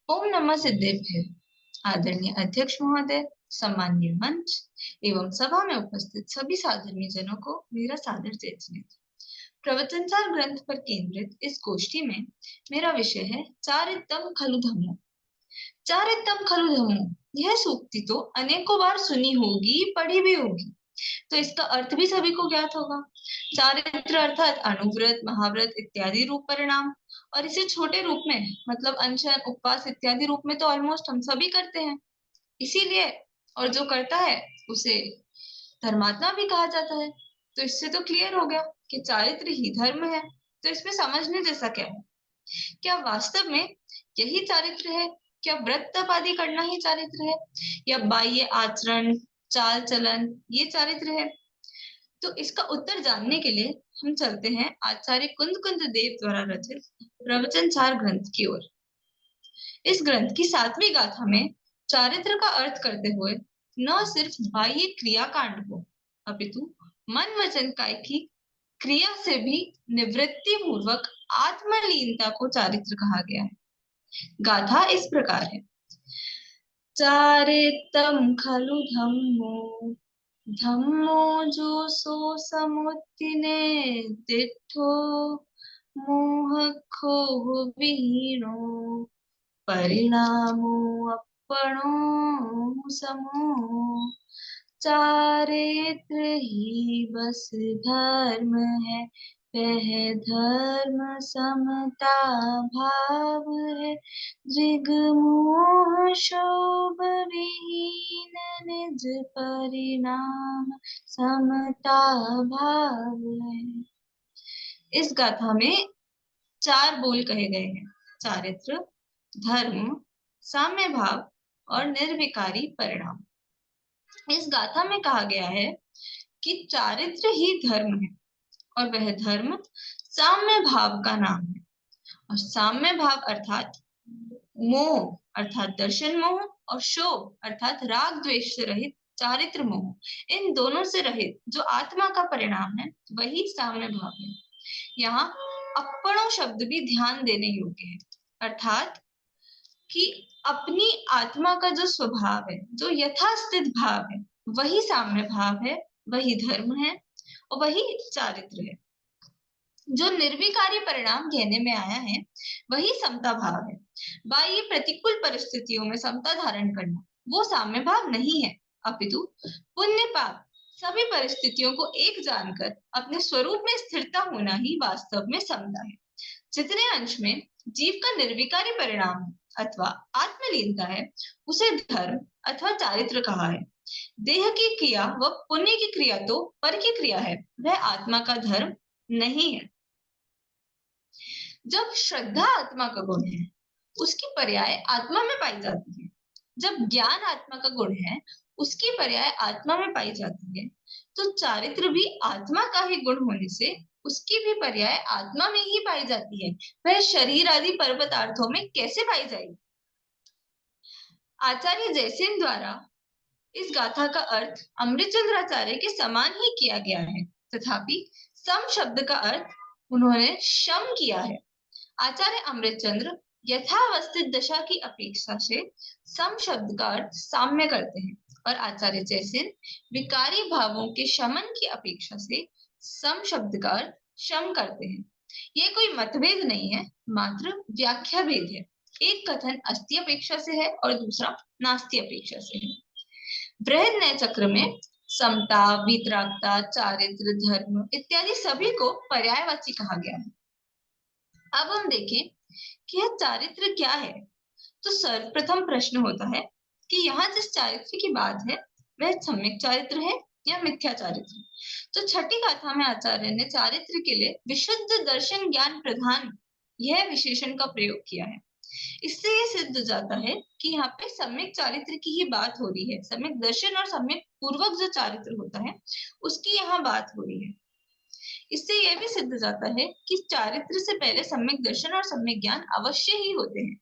ओम नमः सिद्धेभ्य। आदरणीय अध्यक्ष महोदय, सम्माननीय मंच एवं सभा में उपस्थित सभी साधर्मी जनों को मेरा सादर जय स्मित। प्रवचनसार ग्रंथ पर केंद्रित इस गोष्ठी में मेरा विषय है चारित्रम खलु धम्मो। चारित्रम खलु धम्मो, यह सूक्ति तो अनेकों बार सुनी होगी, पढ़ी भी होगी, तो इसका अर्थ भी सभी को ज्ञात होगा। चारित्र अर्थात अनुव्रत, महाव्रत इत्यादि रूप परिणाम, और इसे छोटे रूप में मतलब अनशन, उपवास इत्यादि रूप में तो ऑलमोस्ट हम सभी करते हैं। इसीलिए और जो करता है उसे धर्मात्मा भी कहा जाता है। तो इससे तो क्लियर हो गया कि चारित्र ही धर्म है। तो इसमें समझने जैसा क्या है? क्या वास्तव में यही चारित्र है? क्या व्रत तप आदि करना ही चारित्र है, या बाह्य आचरण, चाल चलन ये चारित्र है? तो इसका उत्तर जानने के लिए हम चलते हैं आचार्य कुंद कुंद देव द्वारा रचित प्रवचन सार ग्रंथ की ओर। इस ग्रंथ की 7वीं गाथा में चारित्र का अर्थ करते हुए न सिर्फ बाह्य क्रिया कांड को अपितु मन वचन काय की क्रिया से भी निवृत्ति पूर्वक आत्मलीनता को चारित्र कहा गया है। गाथा इस प्रकार है। चारित्रम खलु धम्मो, धम्मो जो सो समुत्थिने तिट्ठो, मोहखो विहीनो परिणामो अपणो समो। चारित्र ही बस धर्म है, वह धर्म समता भाव है। दृग मोह शोभ विहीन निज परिणाम समता भाव है। इस गाथा में 4 बोल कहे गए हैं: चारित्र, धर्म, साम्य भाव और निर्विकारी परिणाम। इस गाथा में कहा गया है कि चारित्र ही धर्म है, और वह धर्म साम्य भाव का नाम है। और साम्य भाव अर्थात मोह अर्थात दर्शन मोह, और शोभ अर्थात राग द्वेष से रहित चारित्र मोह, इन दोनों से रहित जो आत्मा का परिणाम है वही साम्य भाव है। यहाँ अपणो शब्द भी ध्यान देने योग्य है, अर्थात कि अपनी आत्मा का जो स्वभाव है, जो यथास्थित भाव है, वही साम्य भाव है, वही धर्म है और वही चारित्र है। जो निर्विकारी परिणाम कहने में आया है वही समता भाव है। बाह्य प्रतिकूल परिस्थितियों में समता धारण करना वो साम्य भाव नहीं है, अपितु पुण्य पाप सभी परिस्थितियों को एक जानकर अपने स्वरूप में स्थिरता होना ही वास्तव में समता है। जितने अंश में जीव का निर्विकारी परिणाम अथवा आत्मलीनता है उसे धर्म अथवा चारित्र कहा है। देह की क्रिया व पुण्य की क्रिया तो पर की क्रिया है, वह आत्मा का धर्म नहीं है। जब श्रद्धा आत्मा का गुण है उसकी पर्याय आत्मा में पाई जाती है। जब ज्ञान आत्मा का गुण है उसकी पर्याय आत्मा में पाई जाती है। तो चारित्र भी आत्मा का ही गुण होने से उसकी भी पर्याय आत्मा में ही पाई जाती है। वह शरीर आदि पर पदार्थों में कैसे पाई जाएगी? आचार्य जयसेन द्वारा इस गाथा का अर्थ अमृतचंद्राचार्य के समान ही किया गया है, तथापि सम शब्द का अर्थ उन्होंने शम किया है। आचार्य अमृतचंद्र यथावस्थित दशा की अपेक्षा से सम शब्द का अर्थ साम्य करते हैं, और आचार्य जयसेन विकारी भावों के शमन की अपेक्षा से सम शब्द का अर्थ शम करते हैं। ये कोई मतभेद नहीं है, मात्र व्याख्या भेद है। एक कथन अस्ति अपेक्षा से है और दूसरा नास्ति अपेक्षा से है। बृहद न्याय चक्र में समता, वीतरागता, चारित्र, धर्म इत्यादि सभी को पर्यायवाची कहा गया है। अब हम देखें कि यह चारित्र क्या है। तो सर्वप्रथम प्रश्न होता है कि यहाँ जिस चारित्र की बात है वह सम्यक चारित्र है या मिथ्या चारित्र। तो छठी गाथा में आचार्य ने चारित्र के लिए विशुद्ध दर्शन ज्ञान प्रधान यह विशेषण का प्रयोग किया है। इससे ये सिद्ध हो जाता है कि यहाँ पे सम्यक चारित्र की ही बात हो रही है। सम्यक दर्शन और सम्यक पूर्वक जो चारित्र होता है उसकी यहाँ बात हो रही है। इससे यह भी सिद्ध हो जाता है कि चारित्र से पहले सम्यक दर्शन और सम्यक ज्ञान अवश्य ही होते हैं।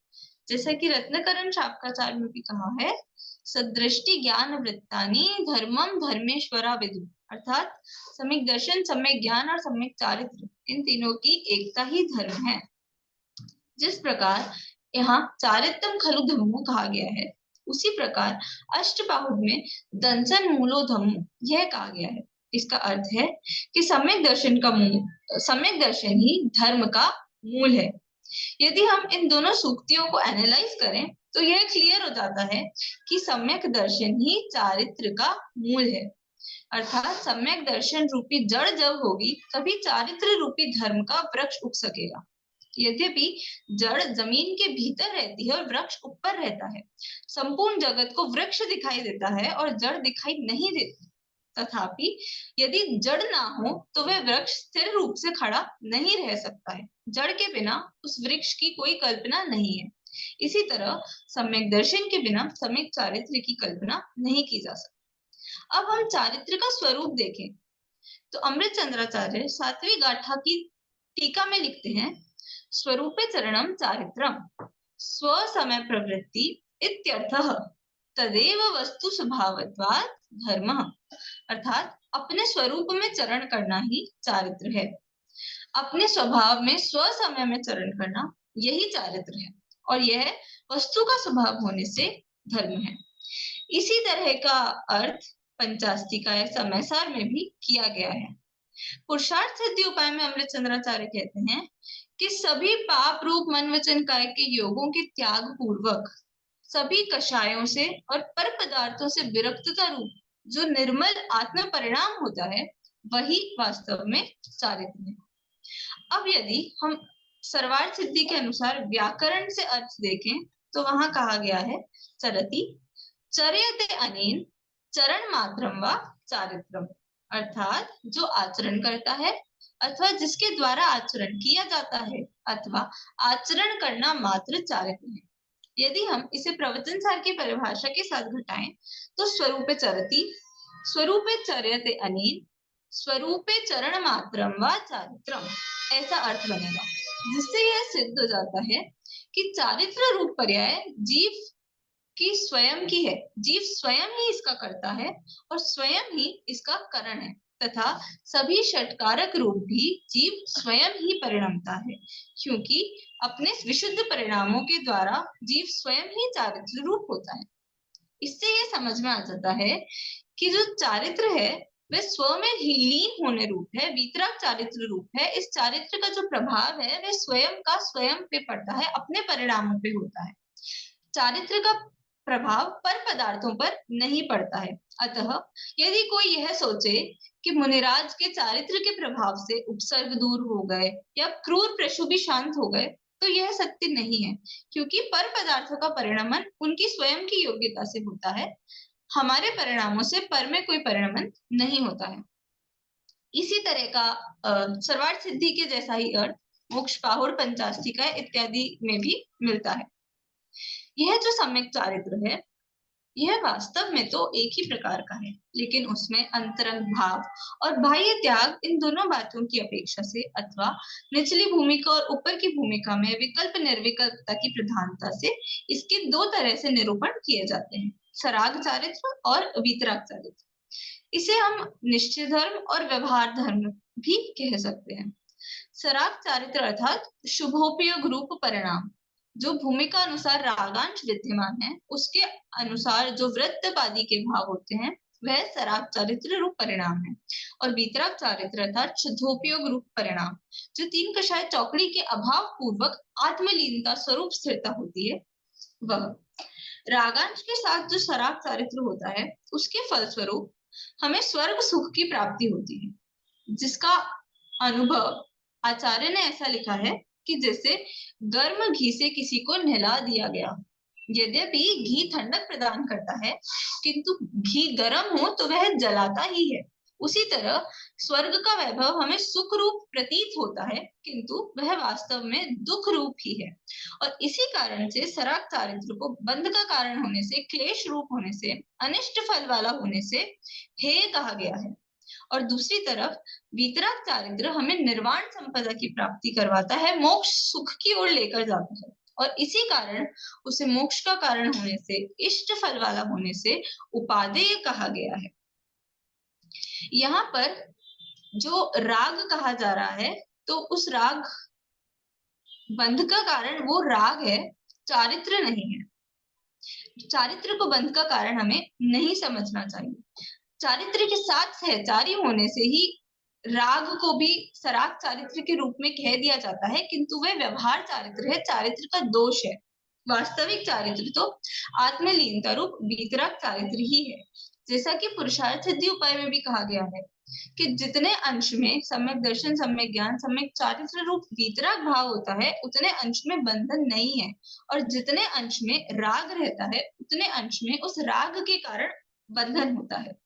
जैसा कि रत्नकरण शापकाचार्य में भी कहा है, सदृष्टि ज्ञान वृत्तानि धर्मम धर्मेश्वरा विदु, अर्थात सम्यक दर्शन, सम्यक ज्ञान और सम्यक चारित्र इन तीनों की एकता ही धर्म है। जिस प्रकार यहाँ चारित्रम खलु धम्मो कहा गया है। उसी प्रकार अष्टबाहुर में दंसन मूलो धम्मो यह कहा गया है। इसका अर्थ है कि सम्यक दर्शन ही धर्म का मूल है। यदि हम इन दोनों सूक्तियों को एनालाइज करें तो यह क्लियर हो जाता है कि सम्यक दर्शन ही चारित्र का मूल है। अर्थात सम्यक दर्शन रूपी जड़ जब होगी तभी चारित्र रूपी धर्म का वृक्ष उग सकेगा। यद्यपि जड़ जमीन के भीतर रहती है और वृक्ष ऊपर रहता है, संपूर्ण जगत को वृक्ष दिखाई देता है और जड़ दिखाई नहीं देती। तथापि यदि जड़ ना हो तो वह वृक्ष स्थिर रूप से खड़ा नहीं रह सकता है। जड़ के बिना उस वृक्ष की कोई कल्पना नहीं है। इसी तरह सम्यक दर्शन के बिना सम्यक चारित्र की कल्पना नहीं की जा सकती। अब हम चारित्र का स्वरूप देखें तो अमृत चंद्राचार्य 7वीं गाथा की टीका में लिखते हैं, स्वरूपे चरणम चारित्रम स्व समय प्रवृत्ति इत्यर्थः तदेव वस्तु स्वभावत्वात् धर्मः। अर्थात अपने स्वरूप में चरण करना ही चारित्र है। अपने स्वभाव में स्व समय में चरण करना यही चारित्र है और यह वस्तु का स्वभाव होने से धर्म है। इसी तरह का अर्थ पंचास्तिका या समयसार में भी किया गया है। पुरुषार्थ सिद्धि उपाय में अमृत चंद्राचार्य कहते हैं कि सभी पाप रूप मन वचन काय के योगों के त्याग पूर्वक सभी कषायों से और पर पदार्थों से विरक्तता रूप जो निर्मल आत्म परिणाम होता है वही वास्तव में चारित्र है। अब यदि हम सर्वार्थ सिद्धि के अनुसार व्याकरण से अर्थ देखें तो वहां कहा गया है, चरति चर्यते अनेन चरण मात्रम व चारित्रम। अर्थात जो आचरण करता है अथवा जिसके द्वारा आचरण किया जाता है अथवा आचरण करना मात्र चारित्र है। यदि हम इसे प्रवचन सार की परिभाषा के साथ घटाएं तो स्वरूपे चरति स्वरूपे चर्यते अनेन स्वरूपे चरण मात्रम व चारित्रम ऐसा अर्थ बनेगा, जिससे यह सिद्ध हो जाता है कि चारित्र रूप पर्याय जीव की स्वयं की है। जीव स्वयं ही इसका करता है और स्वयं ही इसका करण है तथा सभी षटकारक रूप भी जीव स्वयं ही परिणमता है, क्योंकि अपने विशुद्ध परिणामों के द्वारा जीव स्वयं ही चारित्र रूप होता है। इससे यह समझ में आ जाता है कि जो चारित्र है वह स्व में लीन होने रूप है, वीतराग चारित्र रूप है। इस चारित्र का जो प्रभाव है वह स्वयं का स्वयं पे पड़ता है, अपने परिणामों पे होता है। चारित्र का प्रभाव पर पदार्थों पर नहीं पड़ता है। अतः यदि कोई यह सोचे कि मुनिराज के चारित्र के प्रभाव से उपसर्ग दूर हो गए या क्रूर पशु भी शांत हो गए तो यह सत्य नहीं है, क्योंकि पर पदार्थों का परिणमन उनकी स्वयं की योग्यता से होता है। हमारे परिणामों से पर में कोई परिणमन नहीं होता है। इसी तरह का सर्वार्थ सिद्धि के जैसा ही अर्थ मोक्ष पाहुर पंचास्तिका इत्यादि में भी मिलता है। यह जो सम्यक चारित्र है यह वास्तव में तो एक ही प्रकार का है, लेकिन उसमें अंतरंग भाव और बाह्य त्याग इन दोनों बातों की अपेक्षा से अथवा निचली भूमिका और ऊपर की भूमिका में विकल्प निर्विकल्पता की प्रधानता से इसके दो तरह से निरूपण किए जाते हैं, सराग चारित्र और वीतराग चारित्र। इसे हम निश्चय धर्म और व्यवहार धर्म भी कह सकते हैं। सराग चारित्र अर्थात शुभोपयोग रूप परिणाम जो भूमिका अनुसार रागांश विद्यमान है उसके अनुसार जो वृत्तवादी के भाव होते हैं वह सराग चारित्र रूप परिणाम है। और वीतराग चारित्र अर्थात शुद्धोपयोग रूप परिणाम जो तीन कषाय चौकड़ी के अभाव पूर्वक आत्मलीनता स्वरूप स्थिरता होती है वह। रागांश के साथ जो सराग चारित्र होता है उसके फलस्वरूप हमें स्वर्ग सुख की प्राप्ति होती है, जिसका अनुभव आचार्य ने ऐसा लिखा है कि जैसे गर्म घी से किसी को नहला दिया गया। यद्यपि घी ठंडक प्रदान करता है किंतु घी गर्म हो तो वह जलाता ही है। उसी तरह स्वर्ग का वैभव हमें सुख रूप प्रतीत होता है किंतु वह वास्तव में दुख रूप ही है। और इसी कारण से सराग चारित्र को बंध का कारण होने से, क्लेश रूप होने से, अनिष्ट फल वाला होने से हेय कहा गया है। और दूसरी तरफ वीतराग चारित्र हमें निर्वाण संपदा की प्राप्ति करवाता है, मोक्ष सुख की ओर लेकर जाता है और इसी कारण उसे मोक्ष का कारण होने से, इष्ट फल वाला होने से उपादेय कहा गया है। यहाँ पर जो राग कहा जा रहा है तो उस राग बंध का कारण वो राग है चारित्र नहीं है। चारित्र को बंध का कारण हमें नहीं समझना चाहिए। चारित्र के साथ सहचारी होने से ही राग को भी सराग चारित्र के रूप में कह दिया जाता है, किंतु वह व्यवहार चारित्र है, चारित्र का दोष है। वास्तविक चारित्र तो आत्मलीनता रूप वीतराग चारित्र ही है। जैसा कि पुरुषार्थ सिद्धि उपाय में भी कहा गया है कि जितने अंश में सम्यक दर्शन, सम्यक ज्ञान, सम्यक चारित्र रूप वीतराग भाव होता है, उतने अंश में बंधन नहीं है, और जितने अंश में राग रहता है, उतने अंश में उस राग के कारण बंधन होता है।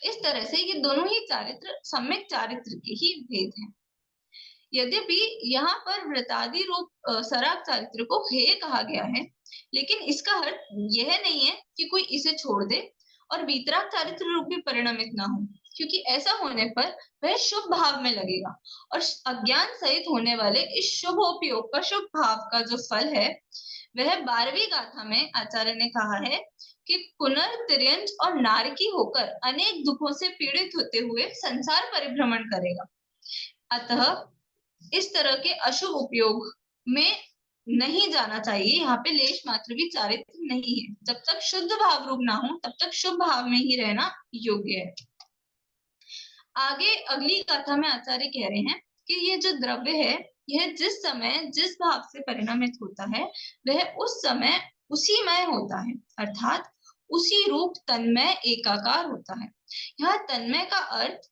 इस तरह से ये दोनों ही चारित्र सम्यक चारित्र के ही भेद हैं। यद्यपि यहाँ पर वृतादि रूप सराग चारित्र को हेय कहा गया है, लेकिन इसका अर्थ यह नहीं है कि कोई इसे छोड़ दे और वीतराग चारित्र रूप भी परिणमित ना हो, क्योंकि ऐसा होने पर वह शुभ भाव में लगेगा, और अज्ञान सहित होने वाले इस शुभ उपयोग का, शुभ भाव का जो फल है, वह 12वीं गाथा में आचार्य ने कहा है कि पुनर्तिर्यंज और नारकी होकर अनेक दुखों से पीड़ित होते हुए संसार परिभ्रमण करेगा। अतः इस तरह के अशुभ उपयोग में नहीं जाना चाहिए। यहाँ पे लेश मात्र भी चारित्र नहीं है। जब तक शुद्ध भाव रूप ना हो, तब तक शुभ भाव में ही रहना योग्य है। आगे अगली गाथा में आचार्य कह रहे हैं कि ये जो द्रव्य है, यह जिस समय जिस भाव से परिणमित होता है, वह उस समय उसी मय होता है, अर्थात उसी रूप तन्मय एकाकार होता है। यहाँ तन्मय का अर्थ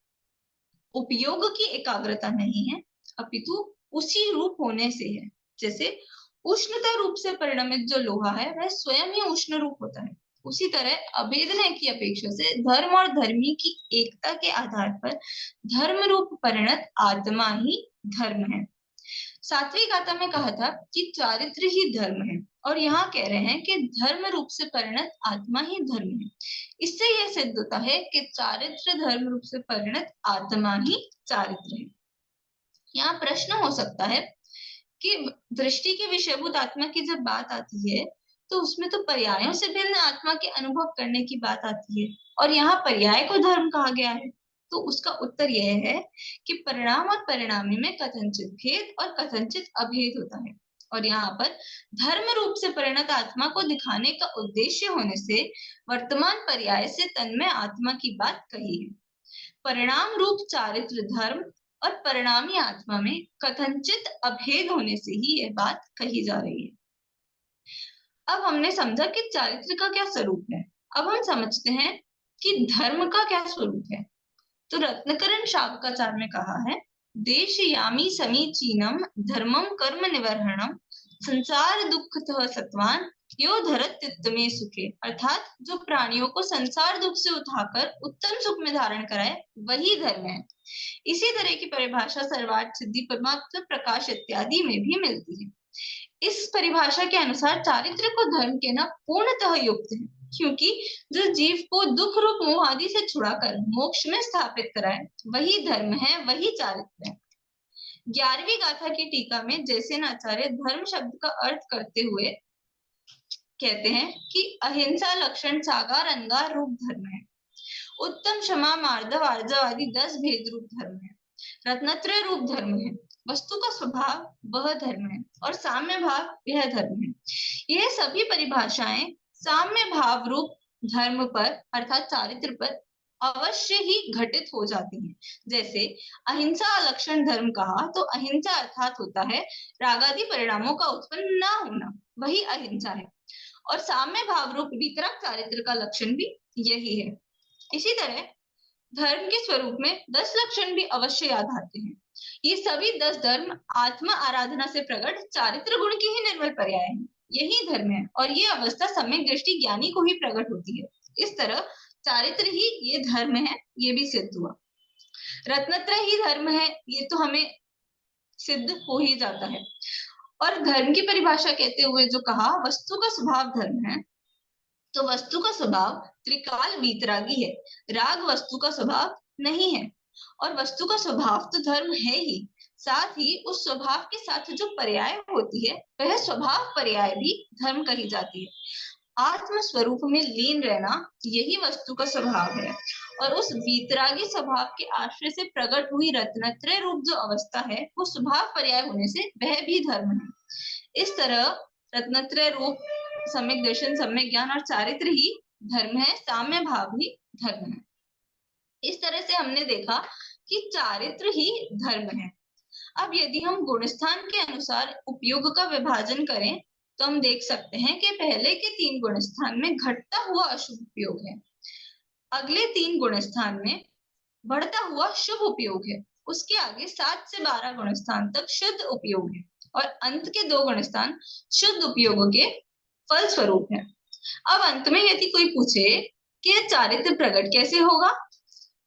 उपयोग की एकाग्रता नहीं है, अपितु उसी रूप होने से है। जैसे उष्णता रूप से परिणमित जो लोहा है, वह स्वयं ही उष्ण रूप होता है। उसी तरह अभेदनय की अपेक्षा से धर्म और धर्मी की एकता के आधार पर धर्म रूप परिणत आत्मा ही धर्म है। 7वीं गाथा में कहा था कि चारित्र ही धर्म है, और यहाँ कह रहे हैं कि धर्म रूप से परिणत आत्मा ही धर्म है। इससे यह सिद्ध होता है कि चारित्र धर्म रूप से परिणत आत्मा ही चारित्र है। यहाँ प्रश्न हो सकता है कि दृष्टि के विषयभूत आत्मा की जब बात आती है, तो उसमें तो पर्यायों से भिन्न आत्मा के अनुभव करने की बात आती है, और यहाँ पर्याय को धर्म कहा गया है। तो उसका उत्तर यह है कि परिणाम और परिणामी में कथनचित भेद और कथनचित अभेद होता है, और यहाँ पर धर्म रूप से परिणत आत्मा को दिखाने का उद्देश्य होने से वर्तमान पर्याय से तन्मय आत्मा की बात कही है। परिणाम रूप चारित्र धर्म और परिणामी आत्मा में कथनचित अभेद होने से ही यह बात कही जा रही है। अब हमने समझा कि चारित्र का क्या स्वरूप है। अब हम समझते हैं कि धर्म का क्या स्वरूप है। तो रत्नकरण शावकाचार्य में कहा है, देश यामी समीचीनम धर्मम कर्म निवर्हणम संसार दुखतः सत्वान यो धरत चित्त में सुखे, अर्थात जो प्राणियों को संसार दुख से उठाकर उत्तम सुख में धारण कराए, वही धर्म है। इसी तरह की परिभाषा सर्वार्थ सिद्धि, परमात्म प्रकाश इत्यादि में भी मिलती है। इस परिभाषा के अनुसार चारित्र को धर्म कहना पूर्णतः युक्त है, क्योंकि जो जीव को दुख रूप मोह आदि से छुड़ाकर मोक्ष में स्थापित कराए, वही धर्म है, वही चारित्र है। 11वीं गाथा की टीका में जयसेनाचार्य धर्म शब्द का अर्थ करते हुए कहते हैं कि अहिंसा लक्षण सागार अंगार रूप धर्म है, उत्तम क्षमा मार्दव आर्जव आदि 10 भेद रूप धर्म है, रत्नत्रय रूप धर्म है, वस्तु का स्वभाव वह धर्म है, और साम्य भाव यह धर्म है। यह सभी परिभाषाएं साम्य भाव रूप धर्म पर अर्थात चारित्र पर अवश्य ही घटित हो जाती हैं। जैसे अहिंसा लक्षण धर्म कहा, तो अहिंसा अर्थात होता है रागादि परिणामों का उत्पन्न ना होना, वही अहिंसा है, और साम्य भाव रूप वितरक चारित्र का लक्षण भी यही है। इसी तरह धर्म के स्वरूप में 10 लक्षण भी अवश्य याद आते हैं। ये सभी 10 धर्म आत्मा आराधना से प्रकट चारित्र गुण की ही निर्मल पर्याय हैं। यही धर्म है, और ये अवस्था सम्यक दृष्टि ज्ञानी को ही प्रकट होती है। इस तरह चारित्र ही ये धर्म है, ये भी सिद्ध हुआ। रत्नत्रय ही धर्म है, ये तो हमें सिद्ध हो ही जाता है। और धर्म की परिभाषा कहते हुए जो कहा वस्तु का स्वभाव धर्म है, तो वस्तु का स्वभाव त्रिकाल वीतरागी है, राग वस्तु का स्वभाव नहीं है, और वस्तु का स्वभाव तो धर्म है ही, साथ ही उस स्वभाव के साथ जो पर्याय होती है, वह स्वभाव पर्याय भी धर्म कही जाती है। आत्म स्वरूप में लीन रहना यही वस्तु का स्वभाव है, और उस वीतरागी स्वभाव के आश्रय से प्रकट हुई रत्नत्रय रूप जो अवस्था है, वो स्वभाव पर्याय होने से वह भी धर्म है। इस तरह रत्नत्रय रूप सम्यक दर्शन, सम्यक ज्ञान और चारित्र ही धर्म है, साम्य भाव ही धर्म है। इस तरह से हमने देखा कि चारित्र ही धर्म है। अब यदि हम गुणस्थान के अनुसार उपयोग का विभाजन करें तो हम देख सकते हैं कि पहले के 3 गुणस्थान में घटता हुआ अशुभ उपयोग है, अगले 3 गुणस्थान में बढ़ता हुआ शुभ उपयोग है, उसके आगे 7 से 12 गुणस्थान तक शुद्ध उपयोग है और अंत के 2 गुणस्थान शुद्ध उपयोगों के फल स्वरूप है। अब अंत में यदि कोई पूछे कि चारित्र प्रकट कैसे होगा,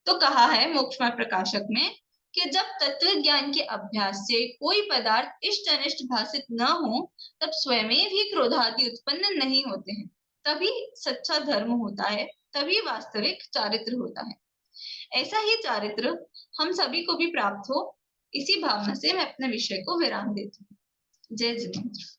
तो कहा है मोक्ष मार्ग प्रकाशक में कि जब तत्व ज्ञान के अभ्यास से कोई पदार्थ इष्ट अनिष्ट भाषित न हो, तब स्वयं ही क्रोधादि उत्पन्न नहीं होते हैं, तभी सच्चा धर्म होता है, तभी वास्तविक चारित्र होता है। ऐसा ही चारित्र हम सभी को भी प्राप्त हो, इसी भावना से मैं अपने विषय को विराम देती हूँ। जय जिनेन्द्र।